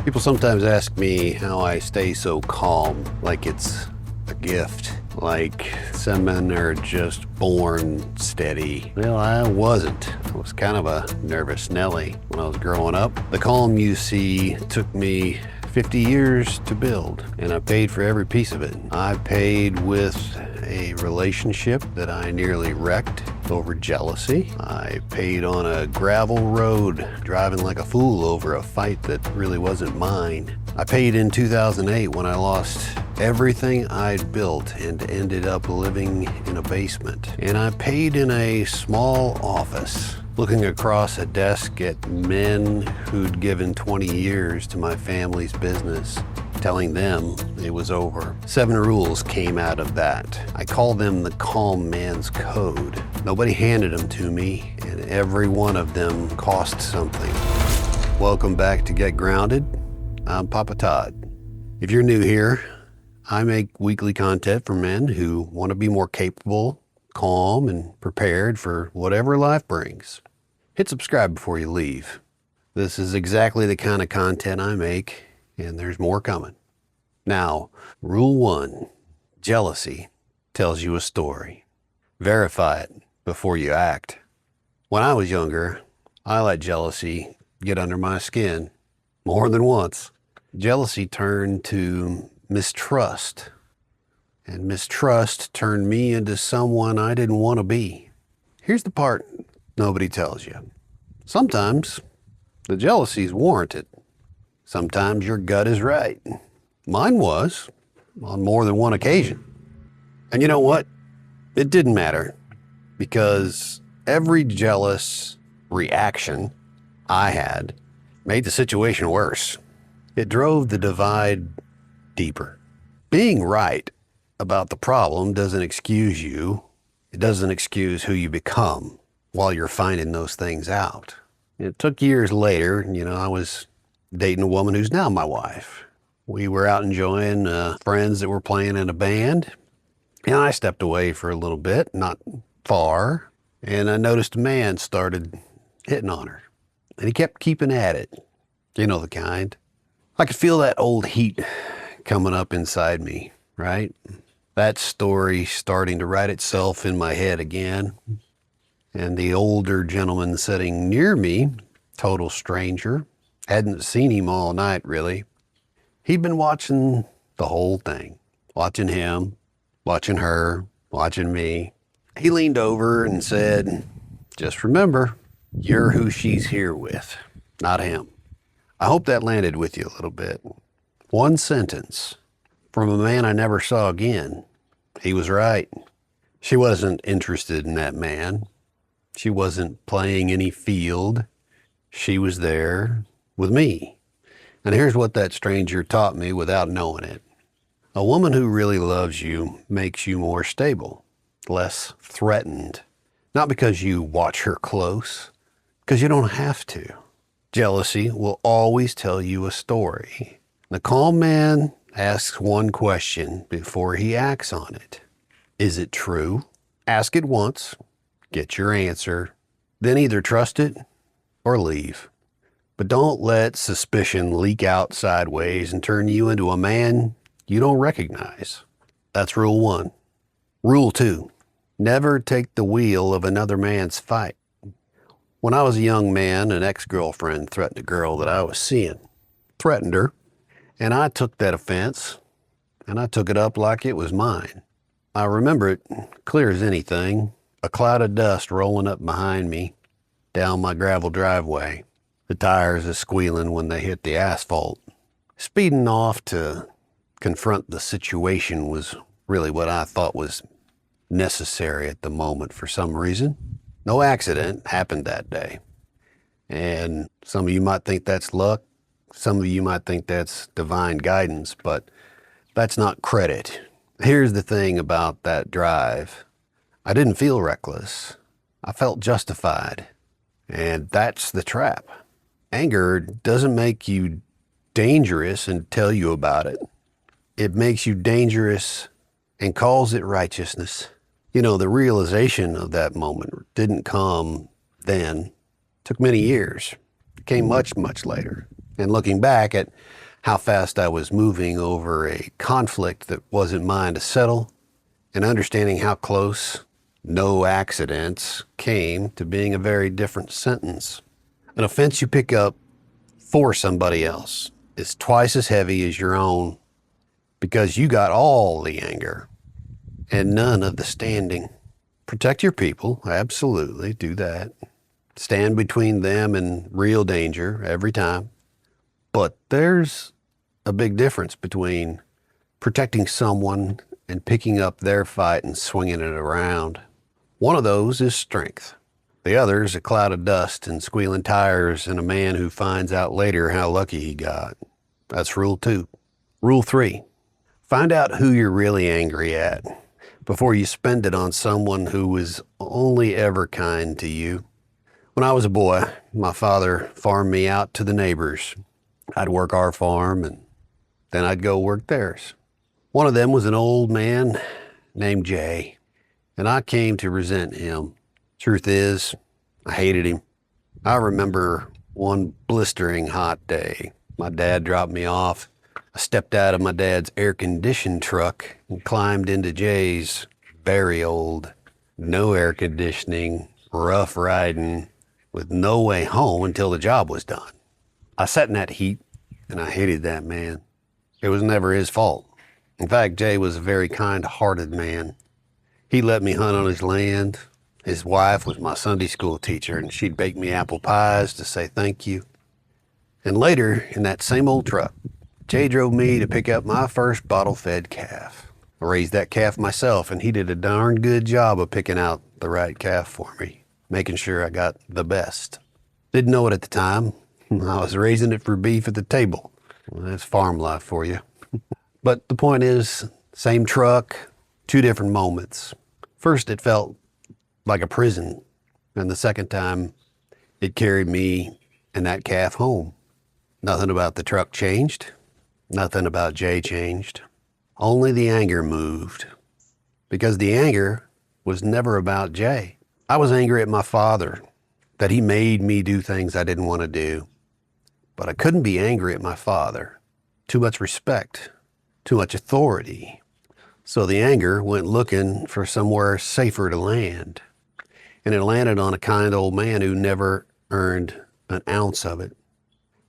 People sometimes ask me how I stay so calm, like it's a gift, like some men are just born steady. Well, I wasn't. I was kind of a nervous Nelly when I was growing up. The calm you see took me 50 years to build, and I paid for every piece of it. I paid with a relationship that I nearly wrecked over jealousy. I paid on a gravel road, driving like a fool over a fight that really wasn't mine. I paid in 2008 when I lost everything I'd built and ended up living in a basement. And I paid in a small office, looking across a desk at men who'd given 20 years to my family's business, telling them it was over. 7 rules came out of that. I call them the calm man's code. Nobody handed them to me, and every one of them cost something. Welcome back to Get Grounded. I'm Papa Todd. If you're new here, I make weekly content for men who want to be more capable, calm, and prepared for whatever life brings. Hit subscribe before you leave. This is exactly the kind of content I make, and there's more coming. Now, rule 1, jealousy tells you a story. Verify it before you act. When I was younger, I let jealousy get under my skin more than once. Jealousy turned to mistrust, and mistrust turned me into someone I didn't want to be. Here's the part nobody tells you. Sometimes the jealousy is warranted. Sometimes your gut is right. Mine was on more than one occasion. And you know what? It didn't matter, because every jealous reaction I had made the situation worse. It drove the divide deeper. Being right about the problem doesn't excuse you. It doesn't excuse who you become while you're finding those things out. It took years later, I was dating a woman who's now my wife. We were out enjoying friends that were playing in a band, and I stepped away for a little bit, not far, and I noticed a man started hitting on her, and he kept keeping at it. You know the kind. I could feel that old heat coming up inside me, right? That story starting to write itself in my head again. And the older gentleman sitting near me, total stranger, hadn't seen him all night really. He'd been watching the whole thing, watching him, watching her, watching me. He leaned over and said, "Just remember, you're who she's here with, not him." I hope that landed with you a little bit. One sentence from a man I never saw again. He was right. She wasn't interested in that man. She wasn't playing any field. She was there with me. And here's what that stranger taught me without knowing it. A woman who really loves you makes you more stable, less threatened. Not because you watch her close, because you don't have to. Jealousy will always tell you a story. The calm man asks one question before he acts on it. Is it true? Ask it once, get your answer, then either trust it or leave. But don't let suspicion leak out sideways and turn you into a man you don't recognize. That's rule 1. Rule 2, never take the wheel of another man's fight. When I was a young man, an ex-girlfriend threatened a girl that I was seeing. Threatened her, and I took that offense, and I took it up like it was mine. I remember it clear as anything, a cloud of dust rolling up behind me down my gravel driveway, the tires a-squealing when they hit the asphalt. Speeding off to confront the situation was really what I thought was necessary at the moment for some reason. No accident happened that day. And some of you might think that's luck. Some of you might think that's divine guidance, but that's not credit. Here's the thing about that drive. I didn't feel reckless. I felt justified. And that's the trap. Anger doesn't make you dangerous and tell you about it. It makes you dangerous and calls it righteousness. The realization of that moment didn't come then. It took many years. It came much, much later. And looking back at how fast I was moving over a conflict that wasn't mine to settle, and understanding how close no accidents came to being a very different sentence. An offense you pick up for somebody else is twice as heavy as your own because you got all the anger and none of the standing. Protect your people, absolutely, do that. Stand between them and real danger every time. But there's a big difference between protecting someone and picking up their fight and swinging it around. One of those is strength. The other is a cloud of dust and squealing tires and a man who finds out later how lucky he got. That's rule 2. Rule 3, find out who you're really angry at before you spend it on someone who was only ever kind to you. When I was a boy, my father farmed me out to the neighbors. I'd work our farm and then I'd go work theirs. One of them was an old man named Jay, and I came to resent him. Truth is, I hated him. I remember one blistering hot day. My dad dropped me off. I stepped out of my dad's air-conditioned truck and climbed into Jay's very old, no air conditioning, rough riding, with no way home until the job was done. I sat in that heat and I hated that man. It was never his fault. In fact, Jay was a very kind-hearted man. He let me hunt on his land. His wife was my Sunday school teacher, and she'd bake me apple pies to say thank you. And later, in that same old truck, Jay drove me to pick up my first bottle-fed calf. I raised that calf myself, and he did a darn good job of picking out the right calf for me, making sure I got the best. Didn't know it at the time. I was raising it for beef at the table. Well, that's farm life for you. But the point is, same truck, 2 different moments. First, it felt like a prison, and the second time, it carried me and that calf home. Nothing about the truck changed. Nothing about Jay changed. Only the anger moved. Because the anger was never about Jay. I was angry at my father, that he made me do things I didn't want to do. But I couldn't be angry at my father. Too much respect, too much authority. So the anger went looking for somewhere safer to land. And it landed on a kind old man who never earned an ounce of it.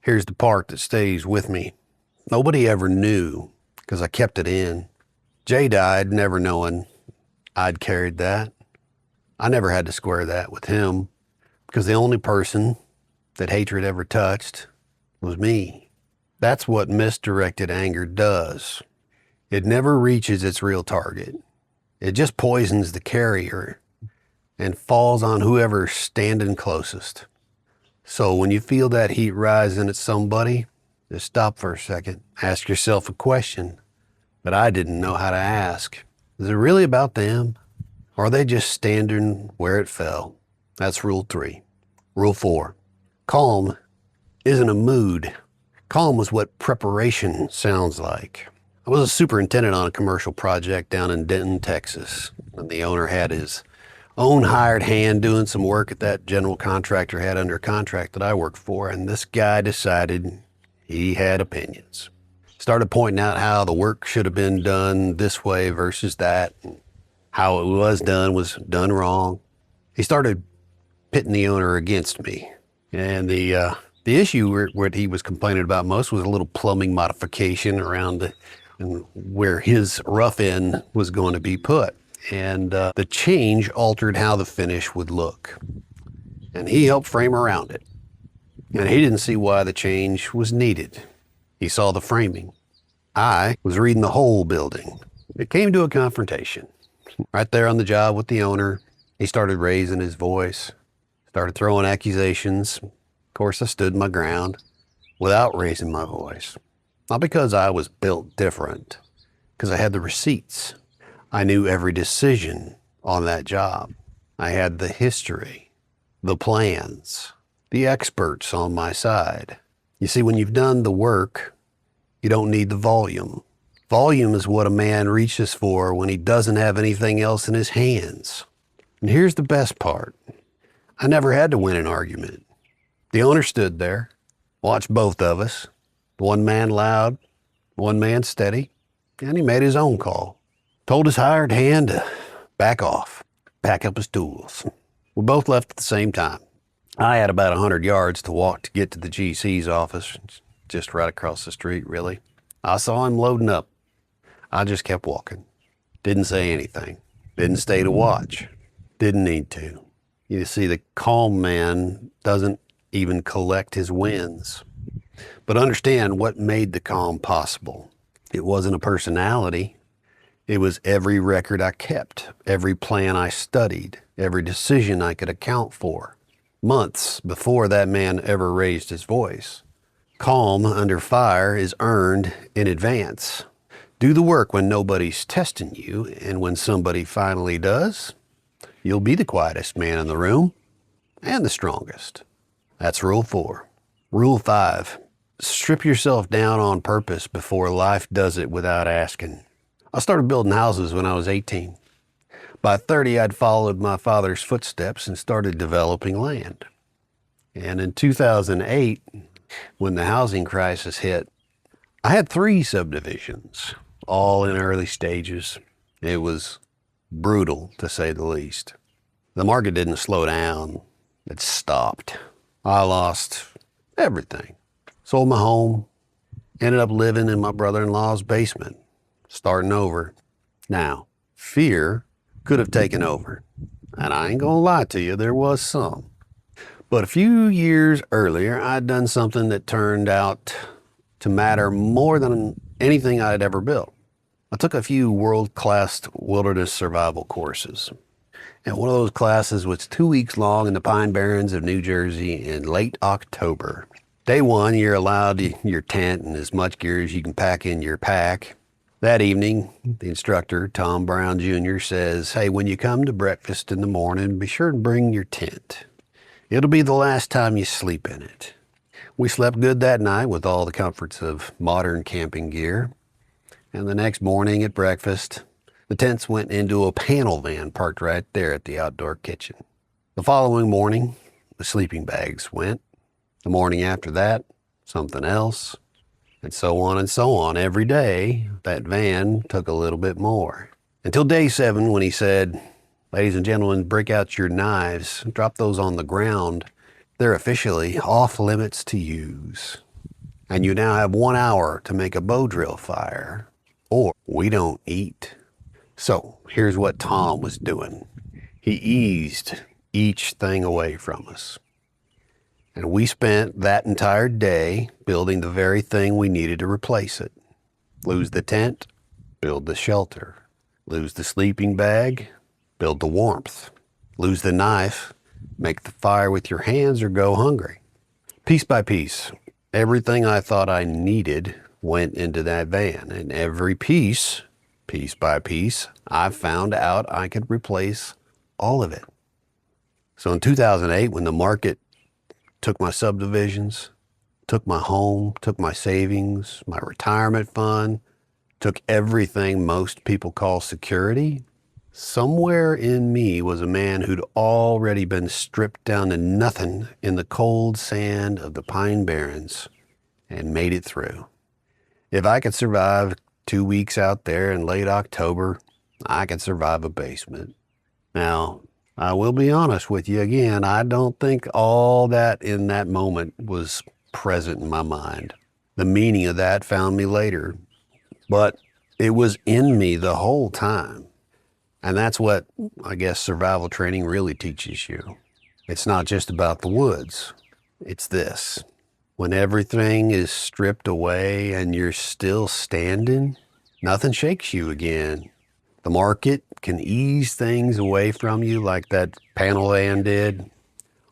Here's the part that stays with me. Nobody ever knew, because I kept it in. Jay died never knowing I'd carried that. I never had to square that with him, because the only person that hatred ever touched was me. That's what misdirected anger does. It never reaches its real target. It just poisons the carrier and falls on whoever's standing closest. So when you feel that heat rising at somebody, just stop for a second. Ask yourself a question that I didn't know how to ask. Is it really about them? Or are they just standing where it fell? That's rule 3. Rule 4, calm isn't a mood. Calm was what preparation sounds like. I was a superintendent on a commercial project down in Denton, Texas, and the owner had his own hired hand doing some work that that general contractor had under contract that I worked for, and this guy decided he had opinions. Started pointing out how the work should have been done this way versus that, and how it was done wrong. He started pitting the owner against me, and the issue what he was complaining about most was a little plumbing modification around and where his rough end was going to be put. And the change altered how the finish would look. And he helped frame around it. And he didn't see why the change was needed. He saw the framing. I was reading the whole building. It came to a confrontation. Right there on the job with the owner, he started raising his voice, started throwing accusations. Of course, I stood my ground without raising my voice. Not because I was built different, because I had the receipts. I knew every decision on that job. I had the history, the plans, the experts on my side. You see, when you've done the work, you don't need the volume. Volume is what a man reaches for when he doesn't have anything else in his hands. And here's the best part. I never had to win an argument. The owner stood there, Watched both of us. One man loud, one man steady, and he made his own call. Told his hired hand to back off, pack up his tools. We both left at the same time. I had about 100 yards to walk to get to the GC's office, just right across the street, really. I saw him loading up. I just kept walking. Didn't say anything. Didn't stay to watch. Didn't need to. You see, the calm man doesn't even collect his wins. But understand what made the calm possible. It wasn't a personality. It was every record I kept, every plan I studied, every decision I could account for, months before that man ever raised his voice. Calm under fire is earned in advance. Do the work when nobody's testing you, and when somebody finally does, you'll be the quietest man in the room and the strongest. That's rule 4. Rule 5, strip yourself down on purpose before life does it without asking. I started building houses when I was 18. By 30, I'd followed my father's footsteps and started developing land. And in 2008, when the housing crisis hit, I had 3 subdivisions, all in early stages. It was brutal, to say the least. The market didn't slow down. It stopped. I lost everything. Sold my home, ended up living in my brother-in-law's basement, starting over. Now, fear could have taken over. And I ain't gonna lie to you, there was some. But a few years earlier, I'd done something that turned out to matter more than anything I'd ever built. I took a few world-class wilderness survival courses. And one of those classes was 2 weeks long in the Pine Barrens of New Jersey in late October. Day 1, you're allowed your tent and as much gear as you can pack in your pack. That evening, the instructor, Tom Brown Jr., says, "Hey, when you come to breakfast in the morning, be sure to bring your tent. It'll be the last time you sleep in it." We slept good that night with all the comforts of modern camping gear. And the next morning at breakfast, the tents went into a panel van parked right there at the outdoor kitchen. The following morning, the sleeping bags went. The morning after that, something else. And so on and so on. Every day, that van took a little bit more. Until day 7, when he said, "Ladies and gentlemen, break out your knives, drop those on the ground. They're officially off limits to use. And you now have 1 hour to make a bow drill fire, or we don't eat." So here's what Tom was doing. He eased each thing away from us. And we spent that entire day building the very thing we needed to replace it. Lose the tent, build the shelter. Lose the sleeping bag, build the warmth. Lose the knife, make the fire with your hands or go hungry. Piece by piece, everything I thought I needed went into that van. And every piece by piece, I found out I could replace all of it. So in 2008, when the market took my subdivisions, took my home, took my savings, my retirement fund, took everything most people call security, somewhere in me was a man who'd already been stripped down to nothing in the cold sand of the Pine Barrens and made it through. If I could survive 2 weeks out there in late October, I could survive a basement. Now, I will be honest with you again, I don't think all that in that moment was present in my mind. The meaning of that found me later, but it was in me the whole time. And that's what, I guess, survival training really teaches you. It's not just about the woods. It's this. When everything is stripped away and you're still standing, nothing shakes you again. The market can ease things away from you like that panel van did,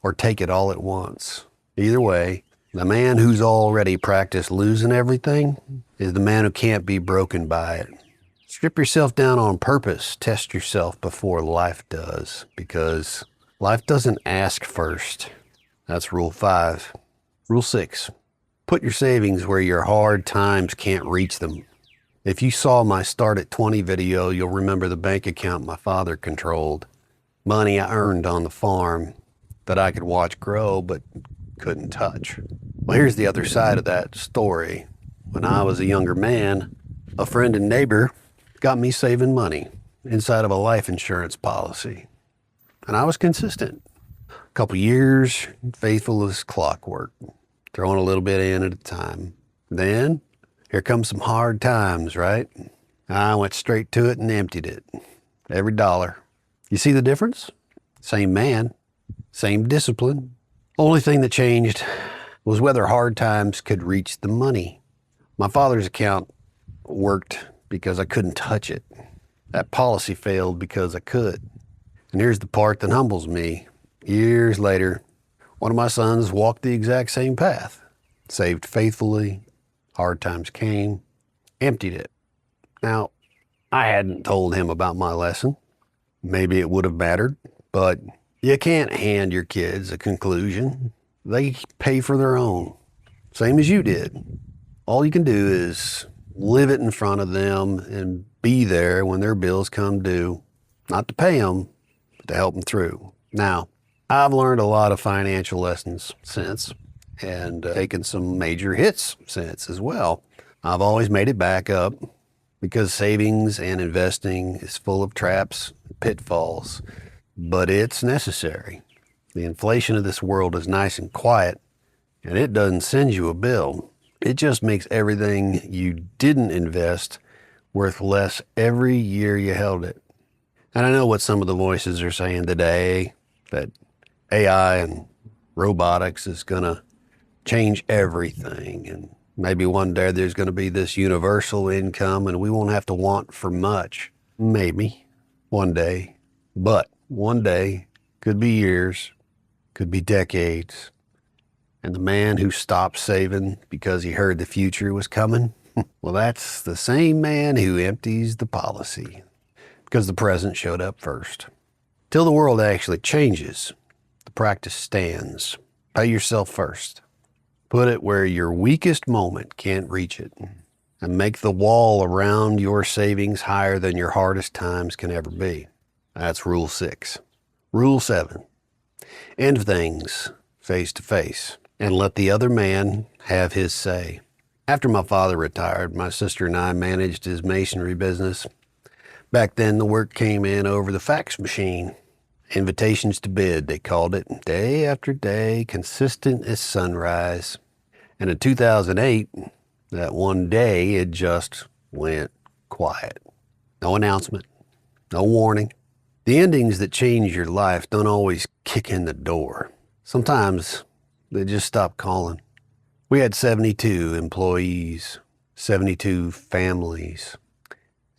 or take it all at once. Either way, the man who's already practiced losing everything is the man who can't be broken by it. Strip yourself down on purpose. Test yourself before life does, because life doesn't ask first. That's rule 5. Rule 6, put your savings where your hard times can't reach them. If you saw my Start at 20 video, you'll remember the bank account my father controlled. Money I earned on the farm that I could watch grow, but couldn't touch. Well, here's the other side of that story. When I was a younger man, a friend and neighbor got me saving money inside of a life insurance policy. And I was consistent. A couple years, faithful as clockwork, throwing a little bit in at a time. Then, here comes some hard times, right? I went straight to it and emptied it. Every dollar. You see the difference? Same man, same discipline. Only thing that changed was whether hard times could reach the money. My father's account worked because I couldn't touch it. That policy failed because I could. And here's the part that humbles me. Years later, one of my sons walked the exact same path. Saved faithfully, hard times came, emptied it. Now, I hadn't told him about my lesson. Maybe it would have mattered, but you can't hand your kids a conclusion. They pay for their own, same as you did. All you can do is live it in front of them and be there when their bills come due, not to pay them, but to help them through. Now, I've learned a lot of financial lessons since and taken some major hits since as well. I've always made it back up because savings and investing is full of traps and pitfalls, but it's necessary. The inflation of this world is nice and quiet, and it doesn't send you a bill. It just makes everything you didn't invest worth less every year you held it. And I know what some of the voices are saying today, that AI and robotics is going to change everything. And maybe one day there's going to be this universal income and we won't have to want for much. Maybe one day. But one day could be years, could be decades. And the man who stopped saving because he heard the future was coming, well, that's the same man who empties the policy because the present showed up first. Till the world actually changes, the practice stands. Pay yourself first. Put it where your weakest moment can't reach it, and make the wall around your savings higher than your hardest times can ever be. That's rule 6. Rule 7. End things face to face and let the other man have his say. After my father retired, my sister and I managed his masonry business. Back then, the work came in over the fax machine. Invitations to bid, they called it. Day after day, consistent as sunrise. And in 2008, that one day, it just went quiet. No announcement, no warning. The endings that change your life don't always kick in the door. Sometimes they just stop calling. We had 72 employees, 72 families.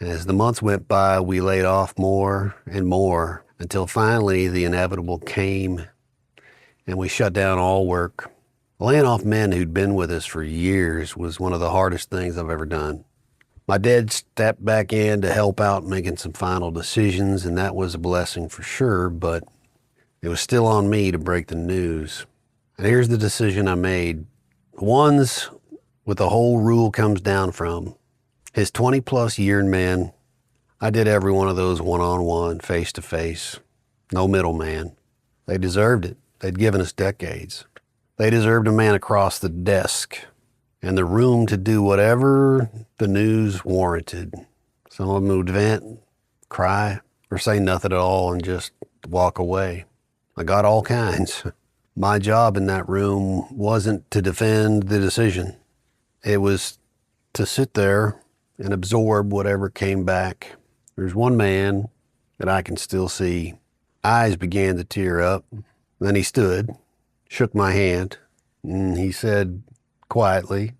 And as the months went by, we laid off more and more until finally the inevitable came and we shut down all work. Laying off men who'd been with us for years was one of the hardest things I've ever done. My dad stepped back in to help out making some final decisions, and that was a blessing for sure, but it was still on me to break the news. And here's the decision I made. The ones with the whole rule comes down from. His 20-plus year man, I did every one of those one-on-one, face-to-face, no middleman. They deserved it. They'd given us decades. They deserved a man across the desk and the room to do whatever the news warranted. Some of them would vent, cry, or say nothing at all and just walk away. I got all kinds. My job in that room wasn't to defend the decision. It was to sit there and absorb whatever came back. There's one man that I can still see. Eyes began to tear up. Then he stood, shook my hand, and he said quietly,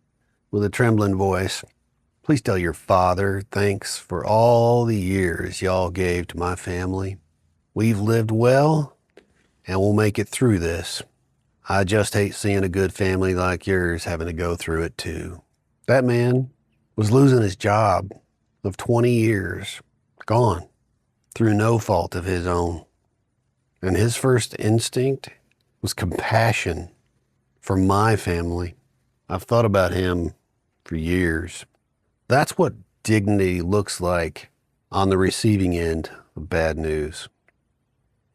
with a trembling voice, "Please tell your father thanks for all the years y'all gave to my family. We've lived well, and we'll make it through this. I just hate seeing a good family like yours having to go through it too." That man was losing his job of 20 years, gone, through no fault of his own. And his first instinct was compassion for my family. I've thought about him for years. That's what dignity looks like on the receiving end of bad news.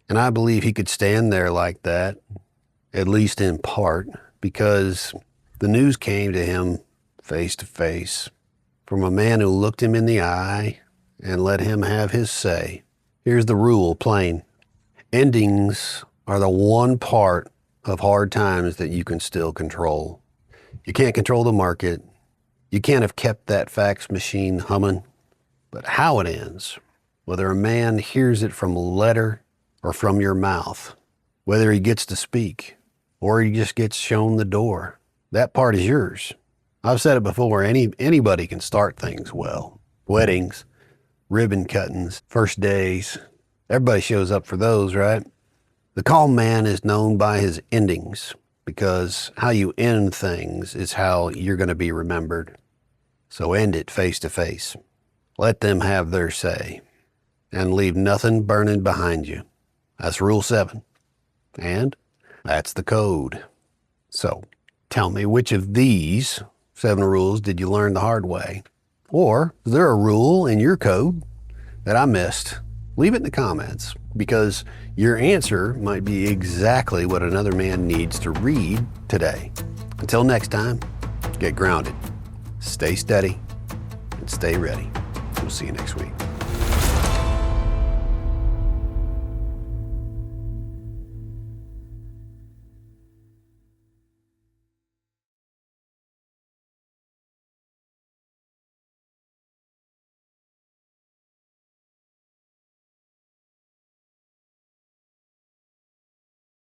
And I believe he could stand there like that at least in part, because the news came to him face to face from a man who looked him in the eye and let him have his say. Here's the rule, plain. Endings are the one part of hard times that you can still control. You can't control the market. You can't have kept that fax machine humming. But how it ends, whether a man hears it from a letter or from your mouth, whether he gets to speak or he just gets shown the door, that part is yours. I've said it before, anybody can start things well. Weddings, ribbon cuttings, first days, everybody shows up for those, right? The calm man is known by his endings, because how you end things is how you're going to be remembered. So end it face to face. Let them have their say and leave nothing burning behind you. That's rule 7. And that's the code. So tell me, which of these 7 rules did you learn the hard way? Or is there a rule in your code that I missed? Leave it in the comments, because your answer might be exactly what another man needs to read today. Until next time, get grounded, stay steady, and stay ready. We'll see you next week.